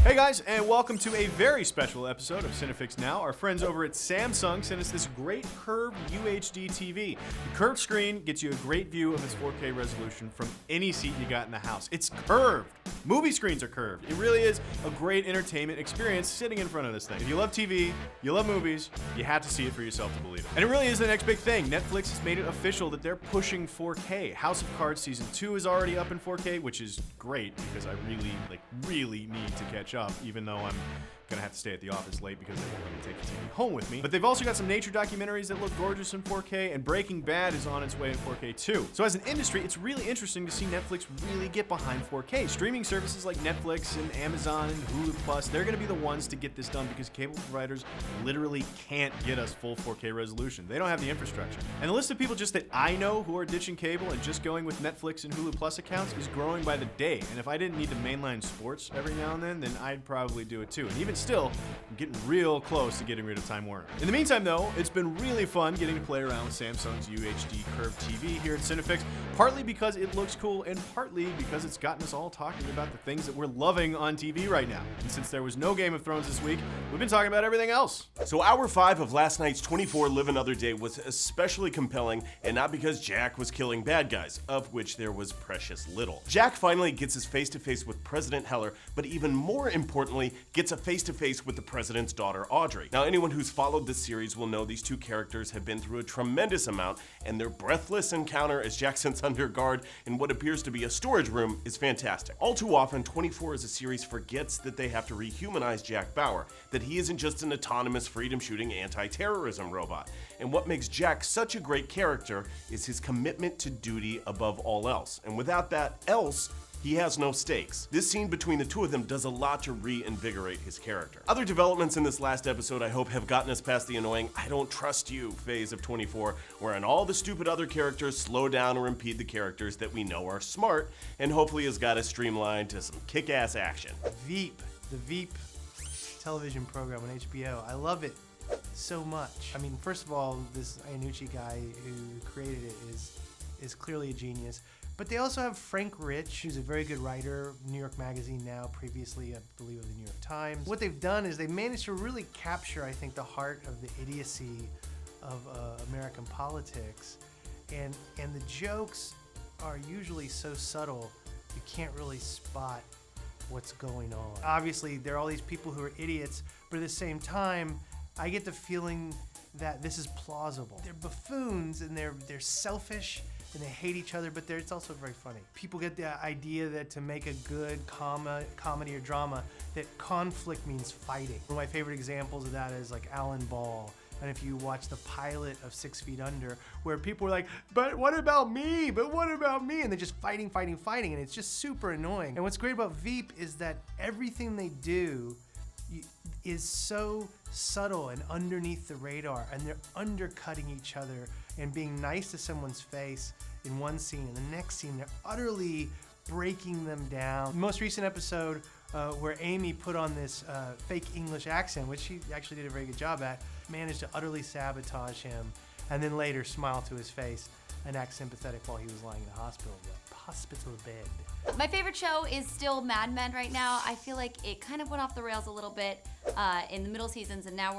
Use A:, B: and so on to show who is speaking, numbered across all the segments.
A: Hey guys, and welcome to a very special episode of CineFix Now. Our friends over at Samsung sent us this great curved UHD TV. The curved screen gets you a great view of its 4K resolution from any seat you got in the house. It's curved. Movie screens are curved. It really is a great entertainment experience sitting in front of this thing. If you love TV, you love movies, you have to see it for yourself to believe it. And it really is the next big thing. Netflix has made it official that they're pushing 4K. House of Cards Season 2 is already up in 4K, which is great because I really need to catch up, even though I'm gonna have to stay at the office late because they won't let me take the TV home with me. But they've also got some nature documentaries that look gorgeous in 4K, and Breaking Bad is on its way in 4K too. So as an industry, it's really interesting to see Netflix really get behind 4K. Streaming services like Netflix and Amazon and Hulu Plus, they're gonna be the ones to get this done because cable providers literally can't get us full 4K resolution. They don't have the infrastructure. And the list of people just that I know who are ditching cable and just going with Netflix and Hulu Plus accounts is growing by the day. And if I didn't need to mainline sports every now and then I'd probably do it too. And even still, I'm getting real close to getting rid of Time Warner. In the meantime though, it's been really fun getting to play around with Samsung's UHD curved TV here at CineFix, partly because it looks cool and partly because it's gotten us all talking about the things that we're loving on TV right now. And since there was no Game of Thrones this week, we've been talking about everything else.
B: So hour 5 of last night's 24 Live Another Day was especially compelling, and not because Jack was killing bad guys, of which there was precious little. Jack finally gets his face-to-face with President Heller, but even more importantly, gets a face-to-face with the president's daughter, Audrey. Now, anyone who's followed this series will know these two characters have been through a tremendous amount, and their breathless encounter as Jack sits under guard in what appears to be a storage room is fantastic. All too often, 24 as a series forgets that they have to rehumanize Jack Bauer, that he isn't just an autonomous, freedom-shooting anti-terrorism robot. And what makes Jack such a great character is his commitment to duty above all else. And without that else, he has no stakes. This scene between the two of them does a lot to reinvigorate his character. Other developments in this last episode I hope have gotten us past the annoying "I don't trust you" phase of 24, wherein all the stupid other characters slow down or impede the characters that we know are smart, and hopefully has got us streamlined to some kick-ass action.
C: Veep, the Veep television program on HBO. I love it so much. I mean, first of all, this Iannucci guy who created it is clearly a genius. But they also have Frank Rich, who's a very good writer, New York Magazine now, previously, I believe, of the New York Times. What they've done is they've managed to really capture, I think, the heart of the idiocy of American politics. And the jokes are usually so subtle, you can't really spot what's going on. Obviously, there are all these people who are idiots, but at the same time, I get the feeling that this is plausible. They're buffoons and they're selfish, and they hate each other, but it's also very funny. People get the idea that to make a good comedy or drama, that conflict means fighting. One of my favorite examples of that is like Alan Ball. And if you watch the pilot of 6 Feet Under, where people are like, but what about me? But what about me? And they're just fighting, and it's just super annoying. And what's great about Veep is that everything they do is so subtle and underneath the radar, and they're undercutting each other and being nice to someone's face in one scene, and the next scene they're utterly breaking them down. The most recent episode where Amy put on this fake English accent, which she actually did a very good job at, managed to utterly sabotage him, and then later smile to his face and act sympathetic while he was lying in the hospital bed.
D: My favorite show is still Mad Men right now. I feel like it kind of went off the rails a little bit in the middle seasons, and now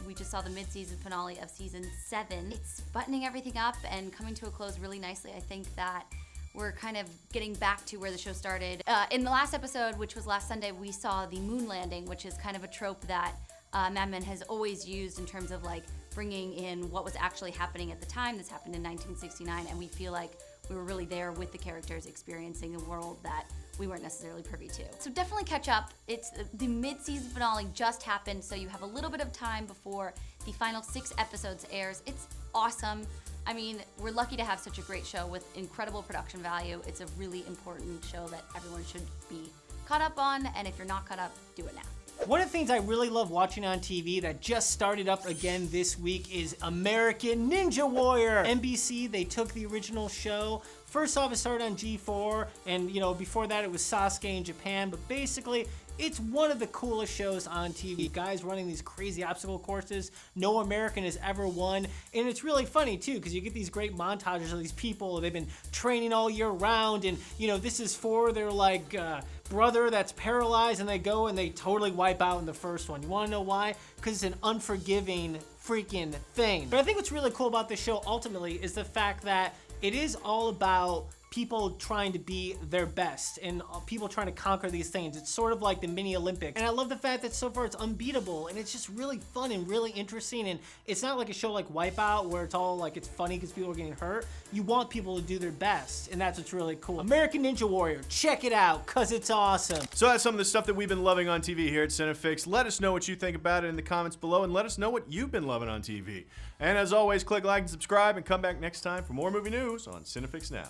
D: we just saw the mid-season finale of season 7. It's buttoning everything up and coming to a close really nicely. I think that we're kind of getting back to where the show started. In the last episode, which was last Sunday, we saw the moon landing, which is kind of a trope that Mad Men has always used in terms of like bringing in what was actually happening at the time. This happened in 1969, and we feel like we were really there with the characters experiencing a world that we weren't necessarily privy to. So definitely catch up. It's the mid-season finale just happened, so you have a little bit of time before the final 6 episodes airs. It's awesome. I mean, we're lucky to have such a great show with incredible production value. It's a really important show that everyone should be caught up on, and if you're not caught up, do it now.
E: One of the things I really love watching on TV that just started up again this week is American Ninja Warrior. NBC, they took the original show. First off, it started on G4, and before that it was Sasuke in Japan, but basically it's one of the coolest shows on TV. Guys running these crazy obstacle courses, no American has ever won, and it's really funny too, because you get these great montages of these people, they've been training all year round, and this is for their brother that's paralyzed, and they go and they totally wipe out in the first one. You want to know why? Because it's an unforgiving freaking thing. But I think what's really cool about this show ultimately is the fact that it is all about people trying to be their best and people trying to conquer these things. It's sort of like the mini Olympics. And I love the fact that so far it's unbeatable and it's just really fun and really interesting. And it's not like a show like Wipeout where it's all like it's funny because people are getting hurt. You want people to do their best, and that's what's really cool. American Ninja Warrior, check it out because it's awesome.
A: So that's some of the stuff that we've been loving on TV here at CineFix. Let us know what you think about it in the comments below, and let us know what you've been loving on TV. And as always, click like and subscribe, and come back next time for more movie news on CineFix Now.